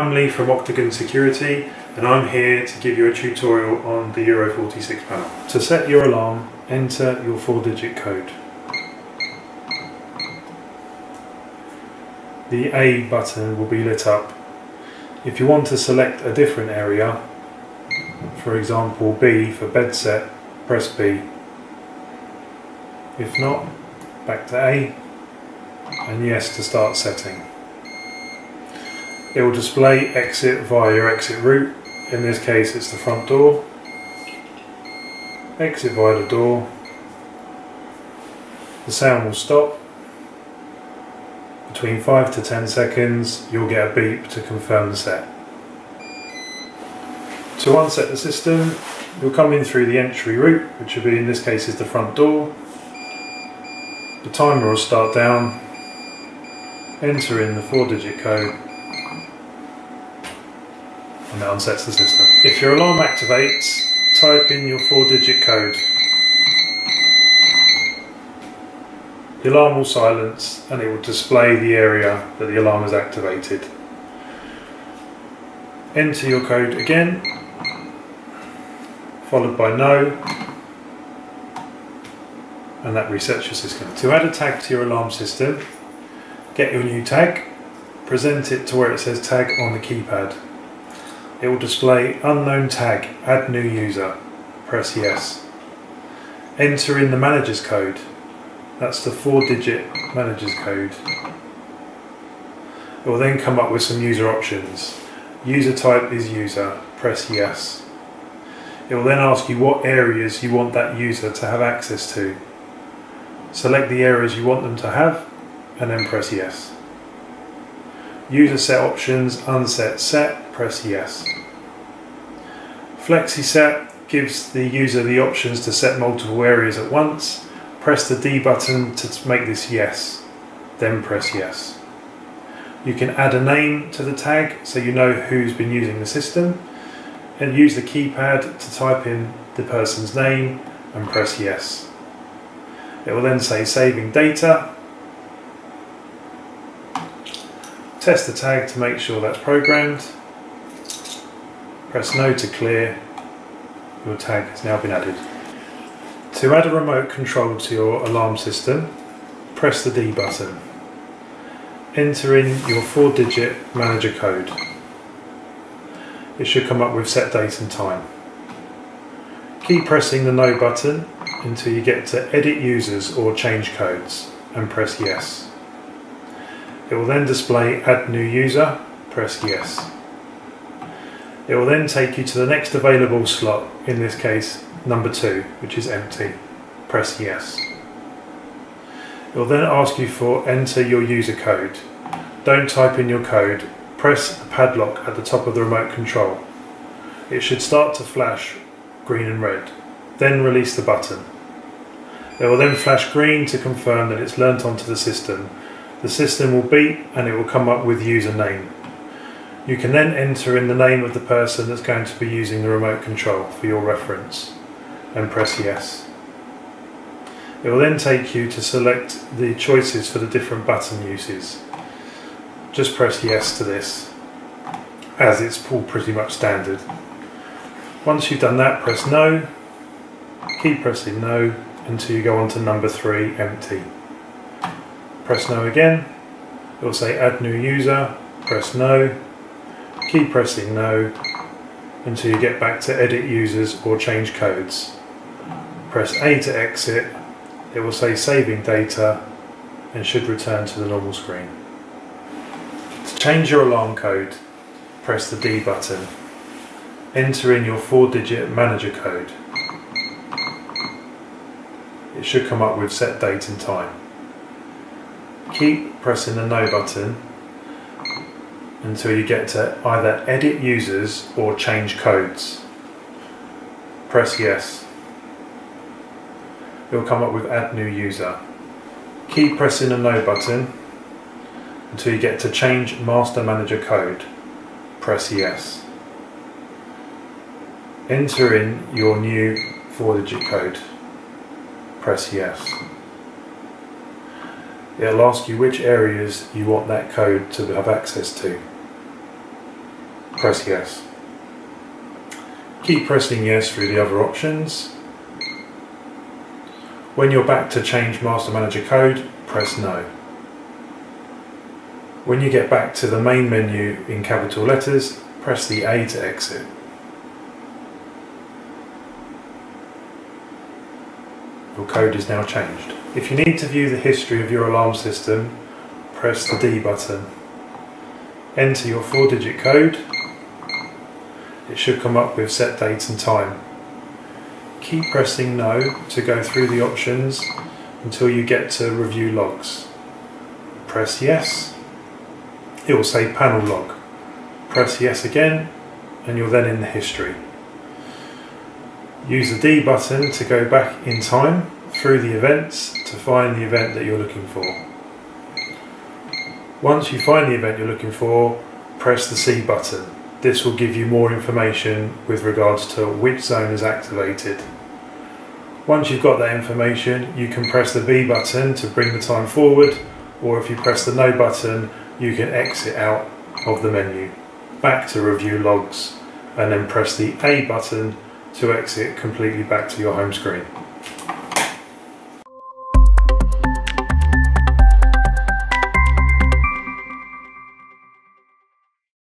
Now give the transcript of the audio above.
I'm Lee from Octagon Security, and I'm here to give you a tutorial on the Euro 46 panel. To set your alarm, enter your 4-digit code. The A button will be lit up. If you want to select a different area, for example B for bed set, press B. If not, back to A, and yes to start setting. It will display exit via your exit route. In this case it's the front door. Exit via the door. The sound will stop. Between 5 to 10 seconds you'll get a beep to confirm the set. To unset the system, you'll come in through the entry route, which will be, in this case, is the front door. The timer will start down. Enter in the 4-digit code, and that unsets the system. If your alarm activates, type in your 4-digit code. The alarm will silence and it will display the area that the alarm is activated. Enter your code again, followed by no, and that resets your system. To add a tag to your alarm system, get your new tag, present it to where it says tag on the keypad. It will display unknown tag, add new user, press yes. Enter in the manager's code, that's the 4-digit manager's code. It will then come up with some user options. User type is user, press yes. It will then ask you what areas you want that user to have access to. Select the areas you want them to have and then press yes. User set options, unset set, press yes. Flexi set gives the user the options to set multiple areas at once. Press the D button to make this yes, then press yes. You can add a name to the tag so you know who's been using the system, and use the keypad to type in the person's name and press yes. It will then say saving data. Test the tag to make sure that's programmed. Press no to clear. Your tag has now been added. To add a remote control to your alarm system, press the D button. Enter in your 4-digit manager code. It should come up with set date and time. Keep pressing the no button until you get to edit users or change codes and press yes. It will then display add new user, press yes. It will then take you to the next available slot, in this case number 2, which is empty, press yes. It will then ask you for enter your user code. Don't type in your code, press the padlock at the top of the remote control. It should start to flash green and red, then release the button. It will then flash green to confirm that it's learnt onto the system. The system will beep and it will come up with username. You can then enter in the name of the person that's going to be using the remote control for your reference and press yes. It will then take you to select the choices for the different button uses. Just press yes to this, as it's all pretty much standard. Once you've done that, press no. Keep pressing no until you go on to number 3, empty. Press no again. It will say add new user, press no. Keep pressing no until you get back to edit users or change codes. Press A to exit. It will say saving data and should return to the normal screen. To change your alarm code, press the D button. Enter in your 4-digit manager code. It should come up with set date and time. Keep pressing the no button until you get to either edit users or change codes. Press yes. It will come up with add new user. Keep pressing the no button until you get to change master manager code. Press yes. Enter in your new 4-digit code. Press yes. It'll ask you which areas you want that code to have access to. press yes. Keep pressing yes through the other options. When you're back to change Master Manager code, press no. When you get back to the main menu in capital letters, press the A to exit. Your code is now changed. If you need to view the history of your alarm system, press the D button. Enter your 4-digit code. It should come up with set date and time. Keep pressing no to go through the options until you get to review logs. Press yes. It will say panel log. Press yes again and you're then in the history. Use the D button to go back in time through the events to find the event that you're looking for. Once you find the event you're looking for, press the C button. This will give you more information with regards to which zone is activated. Once you've got that information, you can press the B button to bring the time forward, or if you press the no button, you can exit out of the menu, back to review logs, and then press the A button to exit completely back to your home screen.